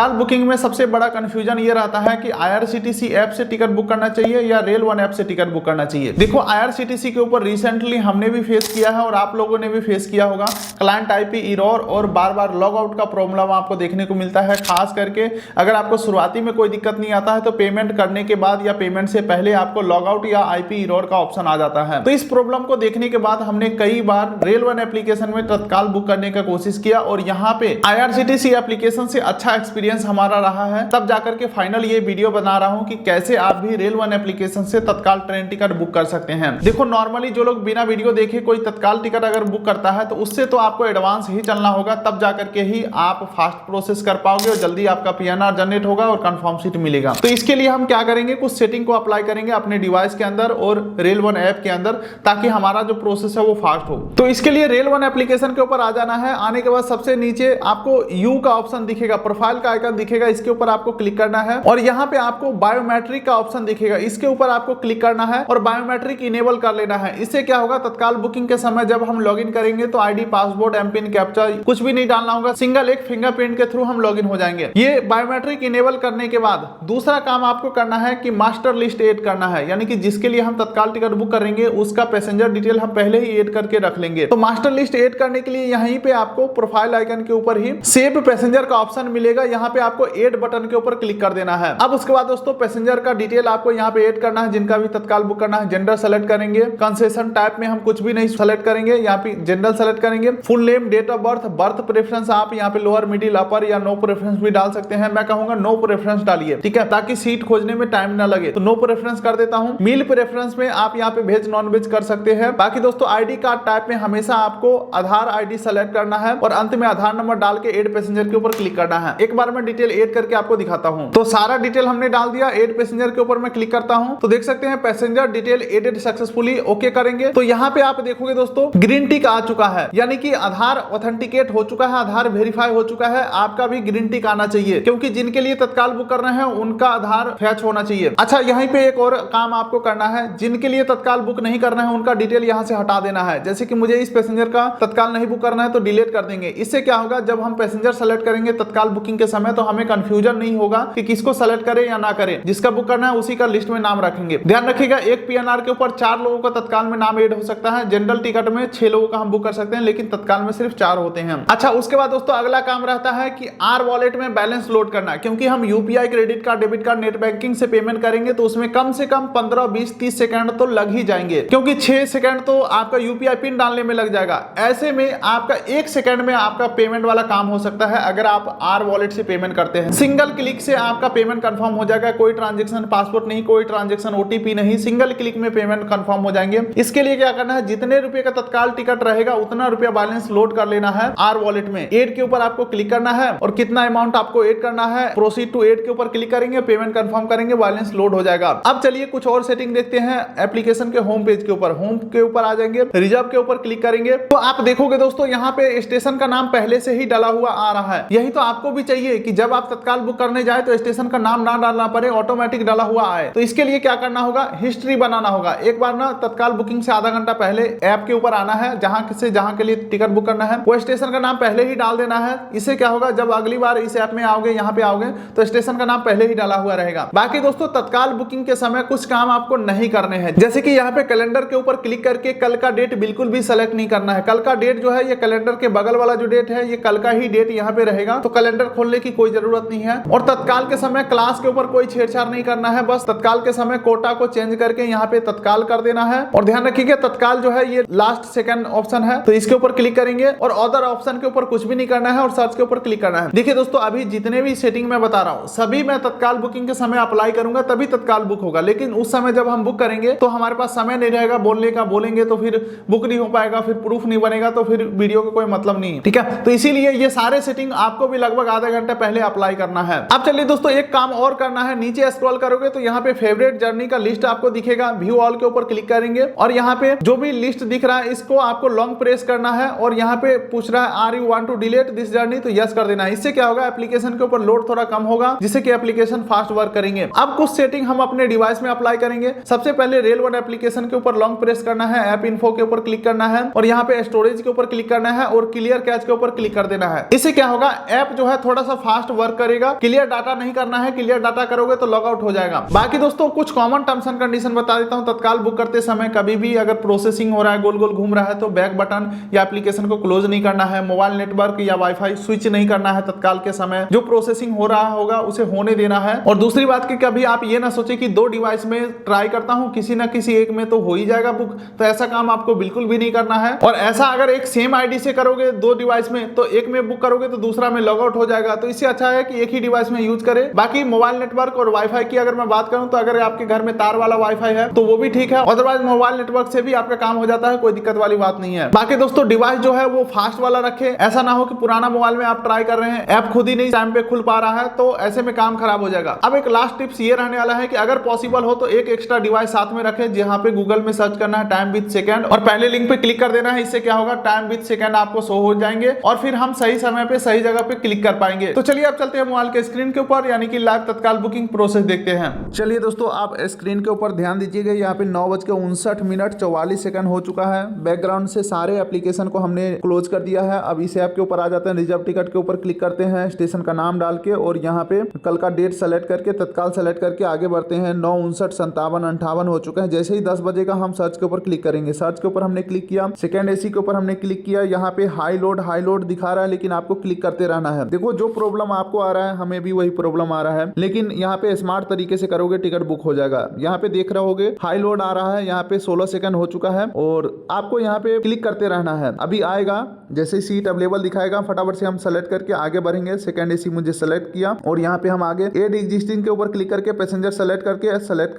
तत्काल बुकिंग में सबसे बड़ा कंफ्यूजन ये रहता है कि IRCTC ऐप से टिकट बुक करना चाहिए या रेल वन ऐप से टिकट बुक करना चाहिए। देखो IRCTC के ऊपर रिसेंटली हमने भी फेस किया है और आप लोगों ने भी फेस किया होगा, क्लाइंट IP एरर और बार बार लॉग आउट का प्रॉब्लम आपको देखने को मिलता है। खास करके अगर आपको शुरुआती में कोई दिक्कत नहीं आता है तो पेमेंट करने के बाद या पेमेंट से पहले आपको लॉग आउट या IP एरर का ऑप्शन आ जाता है। तो इस प्रॉब्लम को देखने के बाद हमने कई बार रेल वन एप्लीकेशन में तत्काल बुक करने का कोशिश किया और यहाँ पे IRCTC एप्लीकेशन से अच्छा एक्सपीरियंस हमारा रहा है। तब जाकर के फाइनल ये वीडियो बना रहा हूं कि कैसे आप भी रेल वन एप्लीकेशन से तत्काल ट्रेन टिकट बुक कर सकते हैं। देखो नॉर्मली जो लोग बिना वीडियो देखे कोई तत्काल टिकट अगर बुक करता है तो उससे तो आपको एडवांस ही चलना होगा, तब जाकर के ही आप फास्ट प्रोसेस कर पाओगे और जल्दी आपका PNR जनरेट होगा और कंफर्म सीट मिलेगा। तो इसके लिए हम क्या करेंगे, कुछ सेटिंग को अप्लाई करेंगे अपने डिवाइस के अंदर और रेल वन ऐप के अंदर, ताकि हमारा जो प्रोसेस है वो फास्ट हो। तो इसके लिए रेल वन एप्लीकेशन के ऊपर आ जाना है। आने के बाद सबसे नीचे आपको यू का ऑप्शन दिखेगा, प्रोफाइल का आइकन दिखेगा, इसके ऊपर आपको क्लिक करना है और यहाँ पे आपको बायोमेट्रिक का ऑप्शन दिखेगा, इसके ऊपर आपको क्लिक करना है और बायोमेट्रिक इनेबल कर लेना है। इससे क्या होगा, तत्काल बुकिंग के समय जब हम लॉगिन करेंगे तो ID, पासवर्ड, एमपिन, कैप्चा कुछ भी नहीं डालना होगा, सिंगल एक फिंगरप्रिंट के थ्रू हम लॉगिन हो जाएंगे। ये बायोमेट्रिक इनेबल करने के बाद दूसरा काम आपको करना है कि मास्टर लिस्ट ऐड करना है, यानी कि जिसके लिए हम तत्काल टिकट बुक करेंगे उसका पैसेंजर डिटेल हम पहले ही ऐड करके रख लेंगे। तो मास्टर लिस्ट ऐड करने के लिए यहीं पे आपको प्रोफाइल आइकन के ऊपर ही सेव पैसेंजर का ऑप्शन मिलेगा, यहाँ पे आपको ऐड बटन के ऊपर क्लिक कर देना है। अब उसके बाद दोस्तों पैसेंजर का डिटेल आपको यहाँ पे ऐड करना है, जिनका भी तत्काल बुक करना है। जेंडर सेलेक्ट करेंगे, कंसेशन टाइप में हम कुछ भी नहीं सेलेक्ट करेंगे, यहाँ पे जनरल सेलेक्ट करेंगे। Full name, date of birth, berth preference आप यहाँ पे लोअर, मिडिल, अपर या नो प्रेफरेंस भी डाल सकते हैं। मैं कहूंगा नो प्रेफरेंस डालिए, ठीक है, ताकि सीट खोजने में टाइम ना लगे। तो नो प्रेफरेंस कर देता हूं। मील प्रेफरेंस में आप यहाँ पे वेज नॉन वेज कर सकते हैं। बाकी दोस्तों ID कार्ड टाइप में हमेशा आपको आधार ID सेलेक्ट करना है और अंत में आधार नंबर डाल के ऐड पैसेंजर के ऊपर क्लिक करना है। एक बार मैं डिटेल ऐड करके आपको दिखाता हूं। तो सारा डिटेल हमने डाल दिया, ऐड पैसेंजर के ऊपर मैं क्लिक करता हूं तो देख सकते हैं passenger detail added successfully. Okay करेंगे तो यहाँ पे आप देखोगे दोस्तों ग्रीन टिक आ चुका है, यानी कि आधार ऑथेंटिकेट हो चुका है, आधार वेरीफाई हो चुका है। आपका भी ग्रीन टिक आना चाहिए, क्योंकि जिनके लिए तत्काल बुक कर रहे हैं उनका आधार फैच होना चाहिए। अच्छा, यहीं पे एक और काम आपको करना है, जिनके लिए तत्काल बुक नहीं करना है उनका डिटेल यहाँ से हटा देना है। जैसे कि मुझे इस पैसेंजर का तत्काल नहीं बुक करना है तो डिलीट कर देंगे। इससे क्या होगा, जब हम पैसेंजर सेलेक्ट करेंगे तत्काल बुकिंग के समय तो हमें कंफ्यूजन नहीं होगा कि किसको सेलेक्ट करें या ना करें। जिसका बुक करना है उसी का लिस्ट में नाम रखेंगे। ध्यान रखिएगा, एक PNR के ऊपर 4 लोगों का तत्काल में नाम ऐड हो सकता है। जनरल टिकट में 6 लोगों का हम बुक कर सकते हैं, लेकिन तत्काल में सिर्फ 4 होते हैं। अच्छा, उसके बाद दोस्तों अगला काम रहता है कि R वॉलेट में बैलेंस लोड करना, क्योंकि हम UPI, credit card, debit card, net banking से पेमेंट करेंगे तो उसमें कम से कम 15, 20, 30 सेकंड तो लग ही जाएंगे, क्योंकि 6 सेकंड तो आपका UPI पिन डालने में लग जाएगा। ऐसे में आपका 1 सेकंड में आपका पेमेंट वाला काम हो सकता है अगर आप R वॉलेट से पेमेंट करते हैं। सिंगल क्लिक से आपका पेमेंट कंफर्म हो जाएगा, कोई ट्रांजेक्शन पासपोर्ट नहीं, कोई ट्रांजेक्शन OTP नहीं, सिंगल क्लिक में पेमेंट कंफर्म हो जाएंगे। इसके लिए क्या करना है, जितने रुपए का तत्काल टिकट रहेगा उतना रुपया बैलेंस लोड कर लेना है R वॉलेट में। ऐड के ऊपर आपको क्लिक करना है और कितना अमाउंट आपको ऐड करना है, प्रोसीड टू ऐड के ऊपर क्लिक करेंगे, पेमेंट कंफर्म करेंगे, बैलेंस लोड हो जाएगा। अब चलिए कुछ और सेटिंग देखते हैं एप्लीकेशन के होम पेज के ऊपर। होम के ऊपर आ जाएंगे, रिजर्व के ऊपर क्लिक करेंगे तो आप देखोगे दोस्तों यहाँ पे स्टेशन का नाम पहले से ही डाला हुआ आ रहा है। यही तो आपको भी चाहिए कि जब आप तत्काल बुक करने जाए तो स्टेशन का नाम ना डालना पड़े, ऑटोमेटिक डाला हुआ आए। तो इसके लिए क्या करना होगा, हिस्ट्री बनाना होगा। एक बार ना तत्काल बुकिंग से आधा घंटा पहले ऐप के ऊपर आना है, जहां के लिए टिकट बुक करना है वो स्टेशन का नाम पहले ही डाल देना है। इससे क्या होगा, जब अगली बार इस ऐप में आओगे, यहाँ पे आओगे तो स्टेशन का नाम पहले ही डाला हुआ रहेगा। बाकी दोस्तों तत्काल बुकिंग के समय कुछ काम आपको नहीं करने हैं, जैसे कि यहाँ पे कैलेंडर के ऊपर क्लिक करके कल का डेट बिल्कुल भी सेलेक्ट नहीं करना है। कल का डेट जो है ये कैलेंडर के बगल वाला जो डेट है ये कल का ही डेट यहाँ पे रहेगा, तो कैलेंडर खोलने की कोई जरूरत नहीं है। और तत्काल के समय क्लास के ऊपर कोई छेड़छाड़ नहीं करना है, बस तत्काल के समय कोटा को चेंज करके यहाँ पे तत्काल कर देना है। और ध्यान रखिएगा तत्काल जो है ये लास्ट सेकंड ऑप्शन है, तो इसके ऊपर क्लिक करेंगे और अदर ऑप्शन के ऊपर कुछ भी नहीं करना है और सर्च के ऊपर क्लिक करना है। देखिए दोस्तों, अभी जितने भी सेटिंग मैं बता रहा हूँ सभी मैं तत्काल बुकिंग के समय अप्लाई करूंगा, तभी तत्काल बुक होगा। लेकिन उस समय जब हम बुक करेंगे तो हमारे पास समय नहीं रहेगा बोलने का, बोलेंगे तो फिर बुक नहीं हो पाएगा, फिर प्रूफ नहीं बनेगा, तो फिर वीडियो का कोई मतलब नहीं है, ठीक है। तो इसीलिए ये सारे सेटिंग आपको भी लगभग आधा घंटे पहले अप्लाई करना है। अब चलिए दोस्तों एक काम और करना है, नीचे स्क्रॉल करोगे तो यहाँ पे फेवरेट जर्नी का लिस्ट आपको दिखेगा, व्यू ऑल के ऊपर क्लिक करेंगे और यहाँ पे जो भी लिस्ट दिख रहा है इसको आपको लॉन्ग प्रेस करना है और यहाँ पे पूछ रहा है are you want to delete this journey, तो यस कर देना है। इससे क्या होगा, एप्लीकेशन के ऊपर लोड थोड़ा कम होगा, जिससे कि एप्लीकेशन फास्ट वर्क करेंगे। अब कुछ सेटिंग हम अपने डिवाइस में अप्लाई करेंगे। सबसे पहले रेल वन एप्लीकेशन के ऊपर लॉन्ग प्रेस करना है, ऐप इन्फो के ऊपर क्लिक करना है और यहाँ पे स्टोरेज के ऊपर क्लिक करना है और क्लियर कैच के ऊपर क्लिक कर देना है। इससे क्या होगा, ऐप जो है थोड़ा सा फास्ट वर्क करेगा। क्लियर डाटा नहीं करना है, क्लियर डाटा करोगे तो लॉग आउट हो जाएगा। बाकी दोस्तों कुछ कॉमन टर्म्स एंड कंडीशन बता देता हूं। तत्काल बुक करते समय कभी भी अगर प्रोसेसिंग हो रहा है, गोल गोल घूम रहा है, तो बैक बटन या एप्लीकेशन को क्लोज नहीं करना है। मोबाइल नेटवर्क या वाईफाई स्विच नहीं करना है तत्काल के समय। जो प्रोसेसिंग हो रहा होगा उसे होने देना है। और दूसरी बात कि कभी आप ये ना सोचे कि 2 डिवाइस में ट्राई करता हूं, किसी ना किसी एक में तो हो ही जाएगा बुक, तो ऐसा काम आपको बिल्कुल भी नहीं करना है। और ऐसा अगर एक सेम आईडी से करोगे 2 डिवाइस में, तो एक में बुक करोगे तो दूसरा में लॉग आउट हो जाएगा। तो इससे अच्छा है कि एक ही डिवाइस में यूज करें। बाकी मोबाइल नेटवर्क और वाईफाई की अगर मैं बात करूं तो अगर आपके घर में तार वाला वाईफाई है तो वो भी ठीक है, अदरवाइज मोबाइल नेटवर्क से भी आपका काम हो जाता है, कोई दिक्कत वाली बात नहीं है। बाकी दोस्तों डिवाइस जो है वो फास्ट वाला रखे। ऐसा ना हो कि पुराना मोबाइल में आप ट्राई कर रहे हैं, ऐप खुद ही नहीं टाइम पे खुल पा रहा है, तो ऐसे में काम खराब हो जाएगा। अब एक लास्ट टिप्स ये रहने वाला है कि अगर पॉसिबल हो तो एक एक्स्ट्रा डिवाइस साथ में रखें, जहां पे गूगल में सर्च करना है टाइम विद सेकंड और पहले लिंक पे क्लिक कर देना है। इससे क्या होगा, टाइम विद सेकंड आपको शो हो जाएंगे और फिर हम सही समय पे सही जगह पे क्लिक कर पाएंगे। तो चलिए अब चलते हैं मोबाइल के स्क्रीन के ऊपर, यानी कि लाइव तत्काल बुकिंग प्रोसेस देखते हैं। चलिए दोस्तों आप स्क्रीन के ऊपर ध्यान दीजिएगा, यहाँ पे 9:59 हो चुका है। बैकग्राउंड से सारे एप्लीकेशन को हमने क्लोज कर दिया है। अब इस ऐप के ऊपर आ जाते हैं, रिजर्व टिकट के ऊपर क्लिक करते हैं, स्टेशन का नाम डाल के और यहाँ पे कल का डेट सेलेक्ट करके तत्काल सेलेक्ट करके आगे बढ़ते हैं। 9:59 हो चुका है। जैसे ही 10 बजे का हम सर्च के ऊपर क्लिक करेंगे। सर्च के ऊपर हमने क्लिक किया, सेकंड एसी के ऊपर हमने क्लिक किया। यहाँ पे हाई लोड दिखा रहा है, लेकिन आपको क्लिक करते रहना है। देखो जो प्रॉब्लम आपको आ रहा है हमें भी वही प्रॉब्लम आ रहा है, लेकिन यहाँ पे स्मार्ट तरीके से करोगे टिकट बुक हो जाएगा। यहाँ पे देख रहे होगे हाई लोड आ रहा है, यहाँ पे 16 सेकंड हो चुका है और आपको यहाँ पे क्लिक करते रहना है। अभी आएगा, जैसे सीट अवेलेबल दिखाएगा फटाफट से हम सेलेक्ट करके आगे बढ़ेंगे। सेकंड एसी मुझे सेलेक्ट किया और यहाँ पे हम आगे एड एग्जिस्टिंग के ऊपर क्लिक करके पैसेंजर सेलेक्ट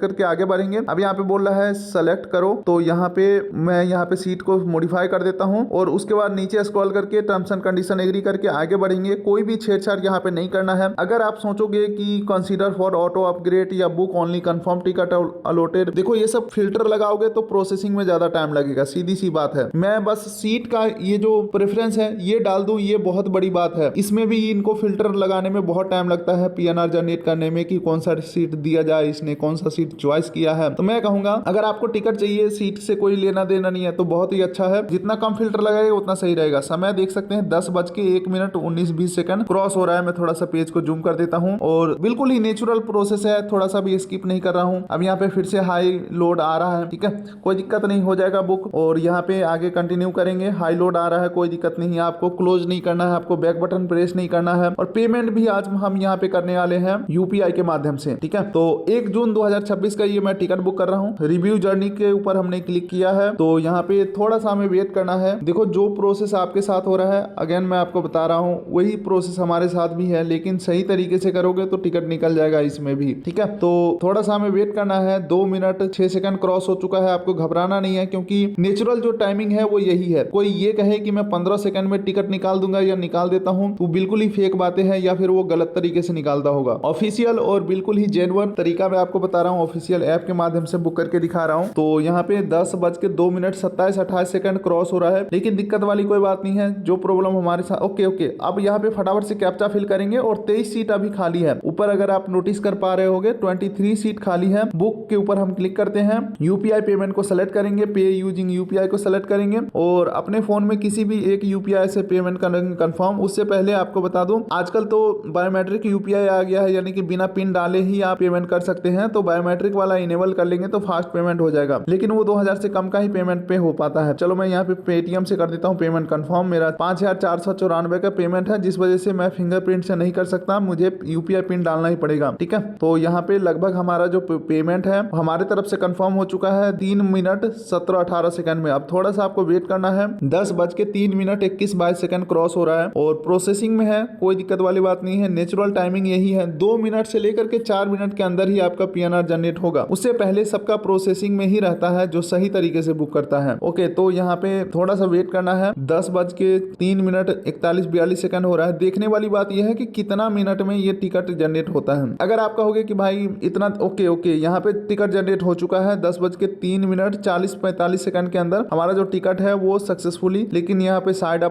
करके आगे बढ़ेंगे। अब यहाँ पे बोल रहा है सेलेक्ट करो, तो यहाँ पे मैं यहाँ पे सीट को मॉडिफाई कर देता हूँ और उसके बाद नीचे स्क्रॉल करके टर्म्स एंड कंडीशन एग्री करके आगे बढ़ेंगे। कोई भी छेड़छाड़ यहाँ पे नहीं करना है। अगर आप सोचोगे कि कंसीडर फॉर ऑटो अपग्रेड या book only confirm ticket allotted, देखो ये सब फिल्टर लगाओगे तो प्रोसेसिंग में ज्यादा टाइम लगेगा, सीधी सी बात है। मैं बस सीट का ये जो प्रेफरेंस है ये डाल दूं, ये बहुत बड़ी बात है। इसमें भी इनको फिल्टर लगाने में बहुत टाइम लगता है, पीएनआर जनरेट करने में कि कौन सा सीट दिया जाए, इसने कौन सा सीट चॉइस किया है। तो मैं कहूंगा अगर आपको टिकट चाहिए, सीट से कोई लेना देना नहीं है, तो बहुत ही अच्छा है। जितना कम फिल्टर लगाएगा उतना सही रहेगा। समय देख सकते हैं 10:01 क्रॉस हो रहा है। मैं थोड़ा सा पेज को जूम कर देता हूँ और बिल्कुल ही नेचुरल प्रोसेस है, थोड़ा सा भी स्किप नहीं कर रहा हूँ। अब यहाँ पे फिर से हाई लोड आ रहा है, ठीक है, कोई दिक्कत नहीं, हो जाएगा बुक। और यहाँ पे आगे कंटिन्यू करेंगे। हाई लोड आ रहा है, कोई दिक्कत नहीं है, आपको क्लोज नहीं करना है, आपको बैक बटन प्रेस नहीं करना है। और पेमेंट भी आज हम यहाँ पे करने वाले हैं यूपीआई के माध्यम से, ठीक है। तो 1 जून 2026 का ये मैं टिकट बुक कर रहा हूँ। रिव्यू जर्नी के ऊपर हमने क्लिक किया है, तो यहाँ पे थोड़ा सा हमें वेट करना है। देखो जो प्रोसेस आपके साथ हो रहा है, अगेन मैं आपको बता रहा हूँ वही प्रोसेस हमारे साथ भी है, लेकिन सही तरीके से करोगे तो टिकट निकल जाएगा इसमें भी, ठीक है। तो थोड़ा सा हमें वेट करना है। 2 मिनट 6 सेकंड क्रॉस हो चुका है। आपको घबराना नहीं है, क्योंकि नेचुरल जो टाइमिंग है वो यही है। कोई ये कहे कि मैं 15 सेकंड में टिकट निकाल दूंगा या निकाल देता हूँ, वो बिल्कुल ही फेक बातें हैं, या फिर वो गलत तरीके से निकालता होगा। ऑफिशियल और बिल्कुल ही जेन्युइन तरीका मैं आपको बता रहा हूँ, ऑफिशियल ऐप के माध्यम से बुक करके दिखा रहा हूँ। तो यहाँ पे 10:02 क्रॉस हो रहा है, लेकिन दिक्कत वाली कोई बात नहीं है। जो प्रॉब्लम हमारे साथ, ओके। अब यहाँ पे फटाफट से कैप्चा फिल करेंगे और 23 सीट अभी खाली है। ऊपर अगर आप नोटिस कर पा रहे होगे 23 सीट खाली है। बुक के ऊपर हम क्लिक करते हैं, यूपीआई पेमेंट को सेलेक्ट करेंगे, पे यूजिंग यूपीआई को सेलेक्ट करेंगे और अपने फोन में किसी भी एक यूपीआई से पेमेंट करेंगे कंफर्म। उससे पहले आपको बता दूं, आजकल तो बायोमेट्रिक यूपीआई आ गया है, यानी कि बिना पिन डाले ही आप पेमेंट कर सकते हैं। तो बायोमेट्रिक वाला इनेबल कर लेंगे तो फास्ट पेमेंट हो जाएगा, लेकिन वो 2000 से कम का ही पेमेंट पे हो पाता है। चलो मैं यहाँ पे पेटीएम से कर देता हूँ पेमेंट कंफर्म। मेरा 5494 का पेमेंट है, जिस वजह से मैं फिंगरप्रिंट से नहीं कर सकता, मुझे यूपीआई पिन डालना ही पड़ेगा, ठीक है। तो यहाँ पे लगभग हमारा जो पेमेंट है हमारे तरफ से कंफर्म हो चुका है 3 मिनट 17-18 सेकंड में। अब थोड़ा सा आपको वेट करना है। 10:03 क्रॉस हो रहा है और प्रोसेसिंग में है, कोई दिक्कत वाली बात नहीं है। नेचुरल टाइमिंग यही है, 2 मिनट से लेकर के 4 मिनट के अंदर ही आपका पीएनआर जनरेट होगा। उससे पहले सबका प्रोसेसिंग में ही रहता है जो सही तरीके से बुक करता है। ओके, तो यहाँ पे थोड़ा सा वेट करना है। 10:03 हो रहा है। देखने वाली बात यह है कि कितना मिनट में ये टिकट जनरेट होता है। अगर आपका होगा कि भाई इतना, ओके यहाँ पे टिकट जनरेट हो चुका है 10:03 के अंदर हमारा जो टिकट है वो सक्सेसफुली, लेकिन यहाँ पे साइड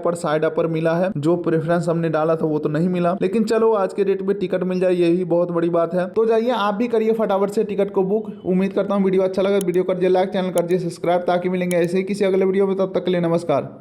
अपर मिला है। जो प्रेफरेंस हमने डाला था वो तो नहीं मिला, लेकिन चलो आज के डेट में टिकट मिल जाए यही बहुत बड़ी बात है। तो जाइए आप भी करिए फटाफट से टिकट को बुक। उम्मीद करता हूँ वीडियो अच्छा लगा, वीडियो कर दिए लाइक, चैनल कर दिए सब्सक्राइब, ताकि मिलेंगे ऐसे ही किसी अगले वीडियो में। तब तक के लिए नमस्कार।